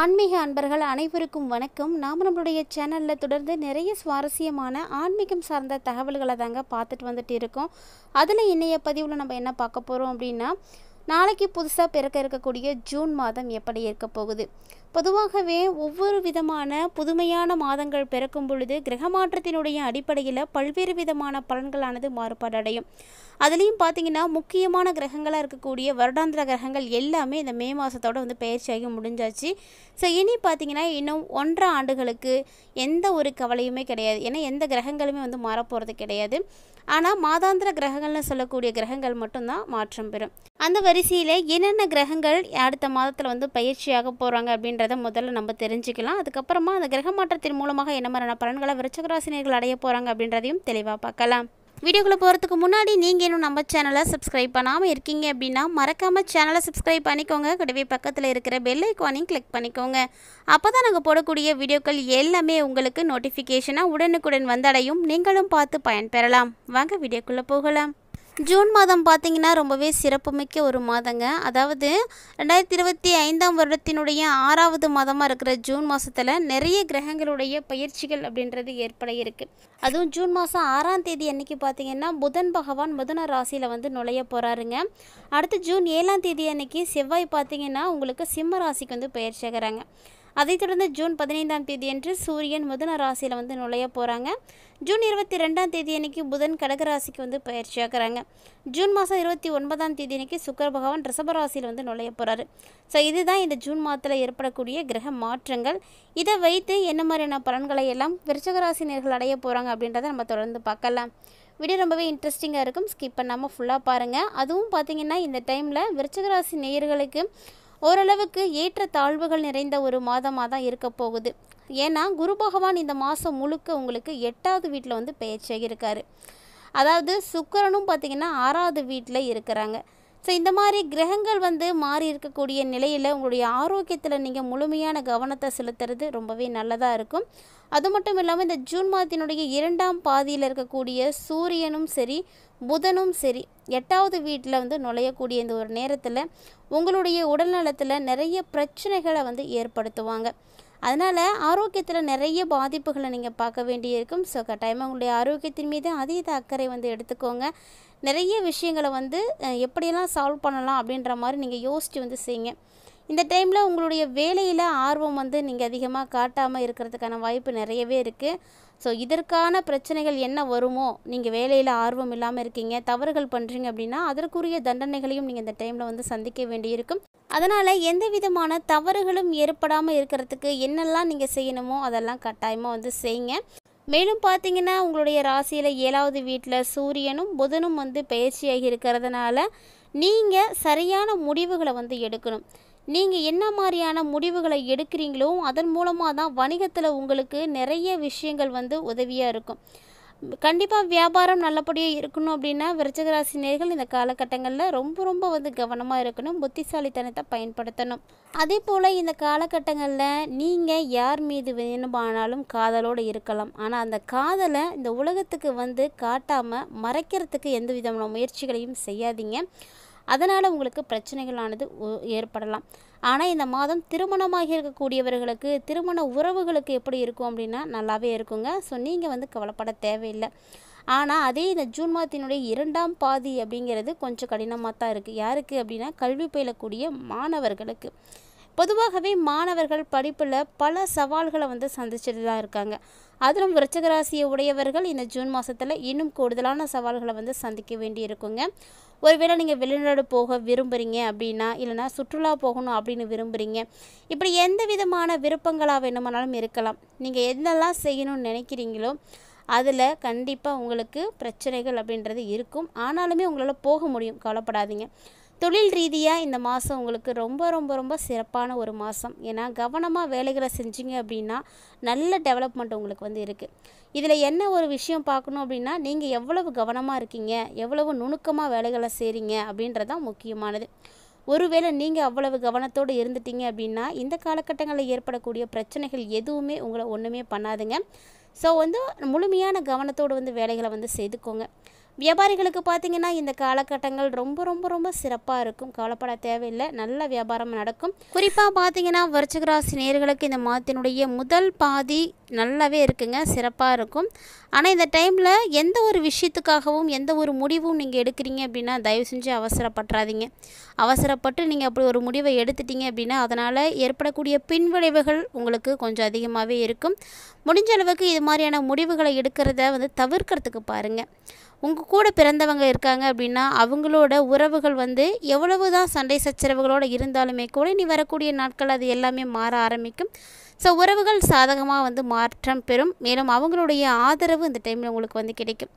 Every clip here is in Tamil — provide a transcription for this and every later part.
ஆன்மீக அன்பர்கள் அனைவருக்கும் வணக்கம். நாம் நம்மளுடைய சேனலில் தொடர்ந்து நிறைய சுவாரஸ்யமான ஆன்மீகம் சார்ந்த தகவல்களை தாங்க பார்த்துட்டு வந்துட்டு இருக்கோம். அதில் இன்றைய பதிவில் நம்ம என்ன பார்க்க போகிறோம் அப்படின்னா, நாளைக்கு புதுசாக பிறக்க இருக்கக்கூடிய ஜூன் மாதம் எப்படி இருக்க போகுது. பொதுவாகவே ஒவ்வொரு விதமான புதுமையான மாதங்கள் பிறக்கும் பொழுது கிரக மாற்றத்தினுடைய அடிப்படையில் பல்வேறு விதமான பலன்களானது மாறுபாடு அடையும். அதுலேயும் பார்த்திங்கன்னா முக்கியமான கிரகங்களாக இருக்கக்கூடிய வருடாந்திர கிரகங்கள் எல்லாமே இந்த மே மாதத்தோடு வந்து பயிற்சியாகி முடிஞ்சாச்சு. ஸோ இனி பார்த்திங்கன்னா இன்னும் 1.5 ஆண்டுகளுக்கு எந்த ஒரு கவலையுமே கிடையாது. ஏன்னா எந்த கிரகங்களுமே வந்து மாறப்போகிறது கிடையாது. ஆனால் மாதாந்திர கிரகங்கள்னு சொல்லக்கூடிய கிரகங்கள் மட்டும்தான் மாற்றம் பெறும். அந்த வரிசையில் என்னென்ன கிரகங்கள் அடுத்த மாதத்தில் வந்து பயிற்சியாக போகிறாங்க அப்படின்றத முதல்ல நம்ம தெரிஞ்சுக்கலாம். அதுக்கப்புறமா அந்த கிரக மாற்றத்தின் மூலமாக என்ன மாதிரியான பலன்களை விருச்சிக ராசினியர்கள் அடைய போகிறாங்க அப்படின்றதையும் தெளிவாக பார்க்கலாம். வீடியோக்குள்ளே போகிறதுக்கு முன்னாடி நீங்கள் இன்னும் நம்ம சேனலை சப்ஸ்கிரைப் பண்ணாமல் இருக்கீங்க அப்படின்னா மறக்காமல் சேனலை சப்ஸ்கிரைப் பண்ணிக்கோங்க. கூடவே பக்கத்தில் இருக்கிற பெல் ஐக்கானையும் கிளிக் பண்ணிக்கோங்க. அப்போ தான் நாங்கள் போடக்கூடிய வீடியோக்கள் எல்லாமே உங்களுக்கு நோட்டிஃபிகேஷனாக உடனுக்குடன் வந்தடையும். நீங்களும் பார்த்து பயன்பெறலாம். வாங்க வீடியோக்குள்ளே போகலாம். ஜூன் மாதம் பார்த்திங்கன்னா ரொம்பவே சிறப்புமிக்க ஒரு மாதங்க. அதாவது 2025 வருடத்தினுடைய 6வது மாதமாக இருக்கிற ஜூன் மாதத்தில் நிறைய கிரகங்களுடைய பயிற்சிகள் அப்படின்றது ஏற்பட இருக்குது. அதுவும் ஜூன் மாதம் 6ஆம் தேதி அன்றைக்கி பார்த்திங்கன்னா புதன் பகவான் மிதுன ராசியில் வந்து நுழைய போகிறாருங்க. அடுத்து ஜூன் 7ஆம் தேதி அன்றைக்கி செவ்வாய் பார்த்திங்கன்னா உங்களுக்கு சிம்ம ராசிக்கு வந்து பயிற்சியாகிறாங்க. அதைத் தொடர்ந்து ஜூன் 15ஆம் தேதி அன்று சூரியன் மிதுன ராசியில் வந்து நுழைய போகிறாங்க. ஜூன் 22ஆம் தேதி அன்றைக்கி புதன் கடகராசிக்கு வந்து பயிற்சியாகிறாங்க. ஜூன் மாதம் 29ஆம் தேதி அன்றைக்கி சுக்கிர பகவான் ரிஷப ராசியில் வந்து நுழைய போகிறாரு. ஸோ இதுதான் இந்த ஜூன் மாதத்தில் ஏற்படக்கூடிய கிரக மாற்றங்கள். இதை வைத்து என்ன மாதிரியான பலன்களை எல்லாம் விருச்சிக ராசினியர்கள் அடைய போகிறாங்க அப்படின்றத நம்ம தொடர்ந்து பார்க்கலாம். வீடியோ ரொம்பவே இன்ட்ரெஸ்டிங்காக இருக்கும். ஸ்கிப் பண்ணாமல் ஃபுல்லாக பாருங்கள். அதுவும் பார்த்திங்கன்னா இந்த டைமில் விருச்சிக ராசி நேயர்களுக்கு ஓரளவுக்கு ஏற்ற தாழ்வுகள் நிறைந்த ஒரு மாதமாக தான் இருக்க போகுது. ஏன்னா குரு பகவான் இந்த மாதம் முழுக்க உங்களுக்கு 8வது வீட்டில் வந்து பயிற்சியாக இருக்கார். அதாவது சுக்கிரனும் பார்த்திங்கன்னா 6வது வீட்டில் இருக்கிறாங்க. ஸோ இந்த மாதிரி கிரகங்கள் வந்து மாறி இருக்கக்கூடிய நிலையில் உங்களுடைய ஆரோக்கியத்தில் நீங்கள் முழுமையான கவனத்தை செலுத்துறது ரொம்பவே நல்லதாக இருக்கும். அது மட்டும் இல்லாமல் இந்த ஜூன் மாதத்தினுடைய 2ஆம் பாதியில் இருக்கக்கூடிய சூரியனும் சரி புதனும் சரி 8வது வீட்டில் வந்து நுழையக்கூடிய இந்த ஒரு நேரத்தில் உங்களுடைய உடல்நலத்தில் நிறைய பிரச்சனைகளை வந்து ஏற்படுத்துவாங்க. அதனால் ஆரோக்கியத்தில் நிறைய பாதிப்புகளை நீங்கள் பார்க்க வேண்டியிருக்கும். ஸோ கட்டாயமாக உங்களுடைய ஆரோக்கியத்தின் மீது அதீத அக்கறை வந்து எடுத்துக்கோங்க. நிறைய விஷயங்களை வந்து எப்படியெல்லாம் சால்வ் பண்ணலாம் அப்படின்ற மாதிரி நீங்கள் யோசித்து வந்து செய்யுங்க. இந்த டைமில் உங்களுடைய வேலையில் ஆர்வம் வந்து நீங்கள் அதிகமாக காட்டாமல் இருக்கிறதுக்கான வாய்ப்பு நிறையவே இருக்குது. ஸோ இதற்கான பிரச்சனைகள் என்ன வருமோ, நீங்கள் வேலையில் ஆர்வம் இல்லாமல் இருக்கீங்க, தவறுகள் பண்ணுறீங்க அப்படின்னா அதற்குரிய தண்டனைகளையும் நீங்கள் இந்த டைமில் வந்து சந்திக்க வேண்டியிருக்கும். அதனால் எந்த விதமான தவறுகளும் ஏற்படாமல் இருக்கிறதுக்கு என்னெல்லாம் நீங்கள் செய்யணுமோ அதெல்லாம் கட்டாயமாக வந்து செய்யுங்க. மேலும் பார்த்திங்கன்னா உங்களுடைய ராசியில் 7வது வீட்டில் சூரியனும் புதனும் வந்து பயிற்சியாகி இருக்கிறதுனால நீங்கள் சரியான முடிவுகளை வந்து எடுக்கணும். நீங்கள் என்ன மாதிரியான முடிவுகளை எடுக்கிறீங்களோ அதன் மூலமாக தான் வணிகத்தில் உங்களுக்கு நிறைய விஷயங்கள் வந்து உதவியாக இருக்கும். கண்டிப்பாக வியாபாரம் நல்லபடியாக இருக்கணும் அப்படின்னா விருச்சிக ராசினியர்கள் இந்த காலகட்டங்களில் ரொம்ப வந்து கவனமாக இருக்கணும். புத்திசாலித்தனத்தை பயன்படுத்தணும். அதே போல் இந்த காலகட்டங்களில் நீங்கள் யார் மீது வேணுமானாலும் காதலோடு இருக்கலாம். ஆனால் அந்த காதலை இந்த உலகத்துக்கு வந்து காட்டாமல் மறைக்கிறதுக்கு எந்த விதமான முயற்சிகளையும் செய்யாதீங்க. அதனால் உங்களுக்கு பிரச்சனைகளானது ஏற்படலாம். ஆனால் இந்த மாதம் திருமணமாக இருக்கக்கூடியவர்களுக்கு திருமண உறவுகளுக்கு எப்படி இருக்கும் அப்படின்னா நல்லாவே இருக்குங்க. ஸோ நீங்கள் வந்து கவலைப்பட தேவையில்லை. ஆனால் அதே இந்த ஜூன் மாதத்தினுடைய 2ஆம் பாதி அப்படிங்கிறது கொஞ்சம் கடினமாக தான் இருக்குது. யாருக்கு அப்படின்னா கல்வி பயிலக்கூடிய மாணவர்களுக்கு. பொதுவாகவே மாணவர்கள் படிப்பில் பல சவால்களை வந்து சந்திச்சுட்டு தான் இருக்காங்க. அதிலும் விருச்சிக ராசியை உடையவர்கள் இந்த ஜூன் மாதத்தில் இன்னும் கூடுதலான சவால்களை வந்து சந்திக்க வேண்டி இருக்குங்க. ஒருவேளை நீங்கள் வெளிநாடு போக விரும்புகிறீங்க அப்படின்னா, இல்லைனா சுற்றுலா போகணும் அப்படின்னு விரும்புகிறீங்க, இப்படி எந்த விதமான விருப்பங்களாக வேணுமானாலும் இருக்கலாம். நீங்கள் என்னெல்லாம் செய்யணும்னு நினைக்கிறீங்களோ அதில் கண்டிப்பாக உங்களுக்கு பிரச்சனைகள் அப்படின்றது இருக்கும். ஆனாலுமே உங்களால் போக முடியும், கவலைப்படாதீங்க. தொழில் ரீதியாக இந்த மாதம் உங்களுக்கு ரொம்ப சிறப்பான ஒரு மாதம். ஏன்னா கவனமாக வேலைகளை செஞ்சீங்க அப்படின்னா நல்ல டெவலப்மெண்ட் உங்களுக்கு வந்து இருக்குது. இதில் என்ன ஒரு விஷயம் பார்க்கணும் அப்படின்னா, நீங்கள் எவ்வளவு கவனமாக இருக்கீங்க, எவ்வளவு நுணுக்கமாக வேலைகளை செய்கிறீங்க அப்படின்றதான் முக்கியமானது. ஒருவேளை நீங்கள் அவ்வளவு கவனத்தோடு இருந்துட்டீங்க அப்படின்னா இந்த காலகட்டங்களில் ஏற்படக்கூடிய பிரச்சனைகள் எதுவுமே உங்களை ஒன்றுமே பண்ணாதுங்க. ஸோ வந்து முழுமையான கவனத்தோடு வந்து வேலைகளை வந்து செய்துக்கோங்க. வியாபாரிகளுக்கு பார்த்தீங்கன்னா இந்த காலகட்டங்கள் ரொம்ப ரொம்ப ரொம்ப சிறப்பாக இருக்கும். கவலைப்பட தேவையில்லை, நல்ல வியாபாரம் நடக்கும். குறிப்பாக பார்த்தீங்கன்னா விருச்சிக ராசி நேயர்களுக்கு இந்த மாதத்தினுடைய முதல் பாதி நல்லாவே இருக்குங்க, சிறப்பாக இருக்கும். ஆனால் இந்த டைமில் எந்த ஒரு விஷயத்துக்காகவும் எந்த ஒரு முடிவும் நீங்கள் எடுக்கிறீங்க அப்படின்னா தயவு செஞ்சு அவசரப்பட்டுறாதீங்க. அவசரப்பட்டு நீங்கள் அப்படி ஒரு முடிவை எடுத்துட்டீங்க அப்படின்னா அதனால் ஏற்படக்கூடிய பின்விளைவுகள் உங்களுக்கு கொஞ்சம் அதிகமாகவே இருக்கும். முடிஞ்ச அளவுக்கு இது மாதிரியான முடிவுகளை எடுக்கிறத வந்து தவிர்க்கிறதுக்கு பாருங்கள். உங்கள் கூட பிறந்தவங்க இருக்காங்க அப்படின்னா அவங்களோட உறவுகள் வந்து எவ்வளவு தான் சண்டை சச்சரவுகளோடு இருந்தாலுமே கூட இனி வரக்கூடிய நாட்கள் அது எல்லாமே மாற ஆரம்பிக்கும். ஸோ உறவுகள் சாதகமாக வந்து மாற்றம் பெறும். மேலும் அவங்களுடைய ஆதரவு இந்த டைமில் உங்களுக்கு வந்து கிடைக்கும்.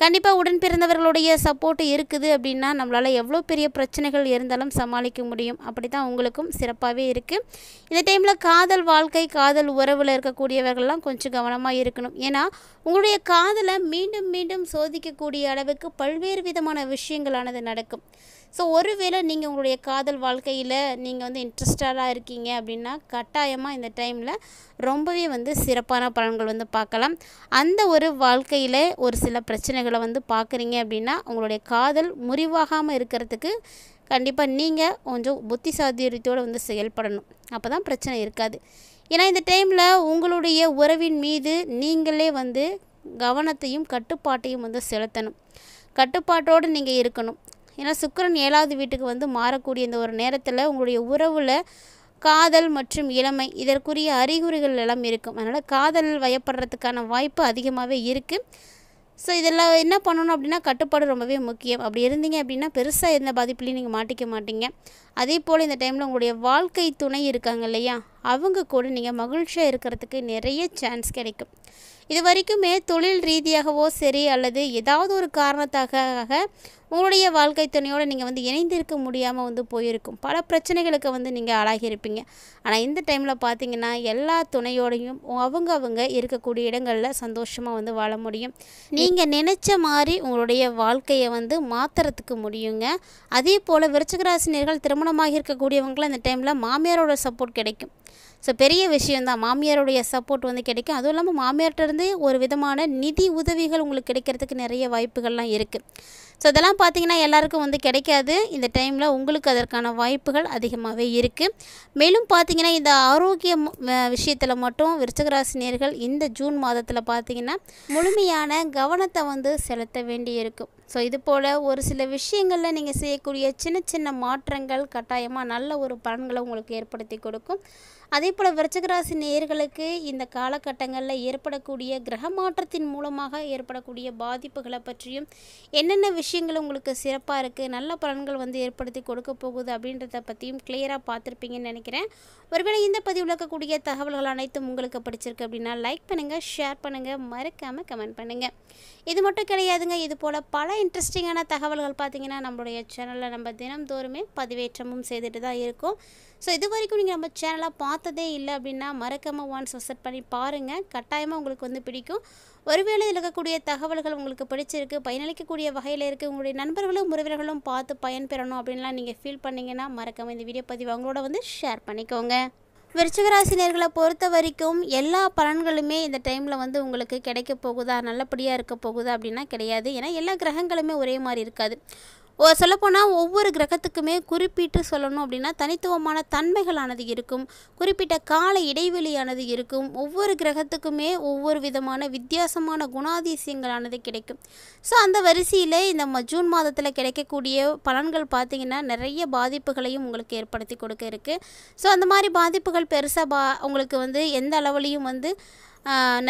கண்டிப்பாக உடன் பிறந்தவர்களுடைய சப்போர்ட் இருக்குது அப்படின்னா நம்மளால் எவ்வளோ பெரிய பிரச்சனைகள் இருந்தாலும் சமாளிக்க முடியும். அப்படி தான் உங்களுக்கும் சிறப்பாகவே இருக்குது. இந்த டைமில் காதல் வாழ்க்கை, காதல் உறவில் இருக்கக்கூடியவர்கள்லாம் கொஞ்சம் கவனமாக இருக்கணும். ஏன்னா உங்களுடைய காதலை மீண்டும் மீண்டும் சோதிக்கக்கூடிய அளவுக்கு பல்வேறு விதமான விஷயங்களானது நடக்கும். ஸோ ஒருவேளை நீங்கள் உங்களுடைய காதல் வாழ்க்கையில் நீங்கள் வந்து இன்ட்ரெஸ்டடாக இருக்கீங்க அப்படின்னா கட்டாயமாக இந்த டைமில் ரொம்பவே வந்து சிறப்பான பலன்கள் வந்து பார்க்கலாம். அந்த ஒரு வாழ்க்கையில் ஒரு சில பிரச்சனைகளை வந்து பார்க்குறீங்க அப்படின்னா உங்களுடைய காதல் முறிவாகாமல் இருக்கிறதுக்கு கண்டிப்பாக நீங்கள் கொஞ்சம் புத்திசாலித்தனத்தோடு வந்து செயல்படணும். அப்போ தான் பிரச்சனை இருக்காது. ஏன்னா இந்த டைமில் உங்களுடைய உறவின் மீது நீங்களே வந்து கவனத்தையும் கட்டுப்பாட்டையும் வந்து செலுத்தணும். கட்டுப்பாட்டோடு நீங்கள் இருக்கணும். ஏன்னா சுக்கிரன் 7வது வீட்டுக்கு வந்து மாறக்கூடிய இந்த ஒரு நேரத்தில் உங்களுடைய உறவில் காதல் மற்றும் இளமை இதற்குரிய அறிகுறிகள் எல்லாம் இருக்கும். அதனால் காதல் வயப்படுறதுக்கான வாய்ப்பு அதிகமாகவே இருக்குது. ஸோ இதெல்லாம் என்ன பண்ணணும் அப்படின்னா கட்டுப்பாடு ரொம்பவே முக்கியம். அப்படி இருந்தீங்க அப்படின்னா பெருசாக எந்த பாதிப்புலையும் நீங்கள் மாட்டிக்க மாட்டீங்க. அதே போல் இந்த டைமில் உங்களுடைய வாழ்க்கை துணை இருக்காங்க இல்லையா, அவங்க கூட நீங்கள் மகிழ்ச்சியாக இருக்கிறதுக்கு நிறைய சான்ஸ் கிடைக்கும். இது வரைக்குமே தொழில் ரீதியாகவோ சரி அல்லது ஏதாவது ஒரு காரணத்தாக உங்களுடைய வாழ்க்கை துணையோடு நீங்கள் வந்து இணைந்திருக்க முடியாமல் வந்து போயிருக்கும். பல பிரச்சனைகளுக்கு வந்து நீங்கள் ஆளாகியிருப்பீங்க. ஆனால் இந்த டைமில் பார்த்தீங்கன்னா எல்லா துணையோடையும் அவங்க இருக்கக்கூடிய இடங்களில் சந்தோஷமாக வந்து வாழ முடியும். நீங்கள் நினச்ச மாதிரி உங்களுடைய வாழ்க்கையை வந்து மாற்றுறதுக்கு முடியுங்க. அதே போல் விருச்சிக ராசினியர்கள் திருமணமாக இருக்கக்கூடியவங்களாம் இந்த டைமில் மாமியாரோட சப்போர்ட் கிடைக்கும். ஸோ பெரிய விஷயந்தான், மாமியாருடைய சப்போர்ட் வந்து கிடைக்கும். அதுவும் இல்லாமல் மாமியார்கிட்டருந்து ஒரு விதமான நிதி உதவிகள் உங்களுக்கு கிடைக்கிறதுக்கு நிறைய வாய்ப்புகள்லாம் இருக்குது. ஸோ இதெல்லாம் பார்த்திங்கன்னா எல்லாருக்கும் வந்து கிடைக்காது. இந்த டைமில் உங்களுக்கு அதற்கான வாய்ப்புகள் அதிகமாகவே இருக்குது. மேலும் பார்த்திங்கன்னா இந்த ஆரோக்கிய விஷயத்தில் மட்டும் விருச்சிக ராசினியர்கள் இந்த ஜூன் மாதத்தில் பார்த்திங்கன்னா முழுமையான கவனத்தை வந்து செலுத்த வேண்டி இருக்கும். ஸோ இது போல் ஒரு சில விஷயங்களில் நீங்கள் செய்யக்கூடிய சின்ன சின்ன மாற்றங்கள் கட்டாயமாக நல்ல ஒரு பலன்களை உங்களுக்கு ஏற்படுத்தி கொடுக்கும். அதே போல் விருச்சிக ராசி நேயர்களுக்கு இந்த காலகட்டங்களில் ஏற்படக்கூடிய கிரக மாற்றத்தின் மூலமாக ஏற்படக்கூடிய பாதிப்புகளை பற்றியும் என்னென்ன விஷயங்கள் உங்களுக்கு சிறப்பாக இருக்குது, நல்ல பலன்கள் வந்து ஏற்படுத்தி கொடுக்க போகுது அப்படின்றத பற்றியும் கிளியராக பார்த்துருப்பீங்கன்னு நினைக்கிறேன். ஒருவேளை இந்த பதிவில் இருக்கக்கூடிய தகவல்கள் அனைத்தும் உங்களுக்கு பிடிச்சிருக்கு அப்படின்னா லைக் பண்ணுங்கள், ஷேர் பண்ணுங்கள், மறக்காமல் கமெண்ட் பண்ணுங்கள். இது மட்டும் கிடையாதுங்க, இது போல் பல இன்ட்ரெஸ்டிங்கான தகவல்கள் பார்த்திங்கன்னா நம்மளுடைய சேனலில் நம்ம தினம்தோறுமே பதிவேற்றமும் செய்துட்டு தான் இருக்கோம். ஸோ இது வரைக்கும் நீங்கள் நம்ம சேனலை பார்த்ததே இல்லை அப்படின்னா மறக்காமல் ஒன்ஸ் விசிட் பண்ணி பாருங்கள். கட்டாயமாக உங்களுக்கு வந்து பிடிக்கும். ஒருவேளை இதில் இருக்கக்கூடிய தகவல்கள் உங்களுக்கு பிடிச்சிருக்கு, பயனளிக்கக்கூடிய வகையில் இருக்குது, உங்களுடைய நண்பர்களும் உறவினர்களும் பார்த்து பயன்பெறணும் அப்படின்லாம் நீங்கள் ஃபீல் பண்ணிங்கன்னா மறக்காமல் இந்த வீடியோ பதிவு அவங்களோட வந்து ஷேர் பண்ணிக்கோங்க. விருச்சிக ராசினியர்களை பொறுத்த வரைக்கும் எல்லா பலன்களுமே இந்த டைமில் வந்து உங்களுக்கு கிடைக்க போகுதா, நல்லபடியாக இருக்க போகுதா அப்படின்னா கிடையாது. ஏன்னா எல்லா கிரகங்களுமே ஒரே மாதிரி இருக்காது. சொல்லப்போனால் ஒவ்வொரு கிரகத்துக்குமே குறிப்பிட்டு சொல்லணும் அப்படின்னா தனித்துவமான தன்மைகளானது இருக்கும், குறிப்பிட்ட கால இடைவெளியானது இருக்கும். ஒவ்வொரு கிரகத்துக்குமே ஒவ்வொரு விதமான வித்தியாசமான குணாதிசயங்களானது கிடைக்கும். ஸோ அந்த வரிசையில் இந்த ஜூன் மாதத்தில் கிடைக்கக்கூடிய பலன்கள் பார்த்திங்கன்னா நிறைய பாதிப்புகளையும் உங்களுக்கு ஏற்படுத்தி கொடுக்க இருக்குது. ஸோ அந்த மாதிரி பாதிப்புகள் பெருசாக உங்களுக்கு வந்து எந்த அளவுலையும் வந்து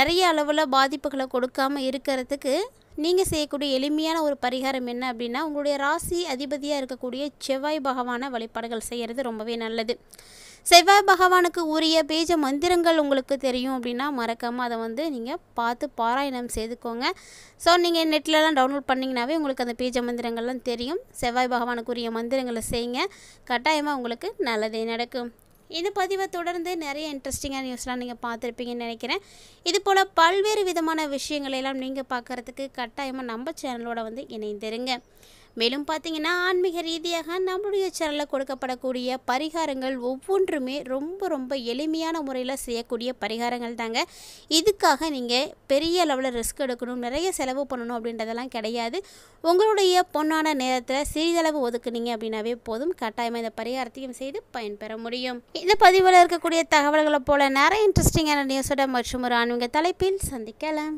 நிறைய அளவில் பாதிப்புகளை கொடுக்காமல் இருக்கிறதுக்கு நீங்கள் செய்யக்கூடிய எளிமையான ஒரு பரிகாரம் என்ன அப்படின்னா உங்களுடைய ராசி அதிபதியாக இருக்கக்கூடிய செவ்வாய் பகவானை வழிபாடுகள் செய்கிறது ரொம்பவே நல்லது. செவ்வாய் பகவானுக்கு உரிய பீஜ மந்திரங்கள் உங்களுக்கு தெரியும் அப்படின்னா மறக்காமல் அதை வந்து நீங்கள் பார்த்து பாராயணம் செய்துக்கோங்க. ஸோ நீங்கள் நெட்லலாம் டவுன்லோட் பண்ணிங்கனாவே உங்களுக்கு அந்த பீஜ மந்திரங்கள்லாம் தெரியும். செவ்வாய் பகவானுக்கு உரிய மந்திரங்களை செய்யுங்க, கட்டாயமாக உங்களுக்கு நல்லதே நடக்கும். இந்த பதிவை தொடர்ந்து நிறைய இன்ட்ரெஸ்டிங்கான நியூஸ்லாம் நீங்கள் பார்த்துருப்பீங்கன்னு நினைக்கிறேன். இது போல் பல்வேறு விதமான விஷயங்களெல்லாம் நீங்கள் பார்க்குறதுக்கு கட்டாயமாக நம்ம சேனலோட வந்து இணைந்திருங்க. மேலும் பார்த்தீங்கன்னா ஆன்மீக ரீதியாக நம்மளுடைய சேனலில் கொடுக்கப்படக்கூடிய பரிகாரங்கள் ஒவ்வொன்றுமே ரொம்ப ரொம்ப எளிமையான முறையில் செய்யக்கூடிய பரிகாரங்கள் தாங்க. இதுக்காக நீங்கள் பெரிய லெவலில் ரிஸ்க் எடுக்கணும், நிறைய செலவு பண்ணணும் அப்படின்றதெல்லாம் கிடையாது. உங்களுடைய பொன்னான நேரத்தில் சிறிதளவு ஒதுக்குனீங்க அப்படின்னாவே போதும், கட்டாயமாக இந்த பரிகாரத்தையும் செய்து பயன்பெற முடியும். இந்த பதிவில் இருக்கக்கூடிய தகவல்களை போல நிறைய இன்ட்ரெஸ்டிங்கான நியூஸோட மற்றும் ஒரு ஆன்மீக தலைப்பில் சந்திக்கலாம்.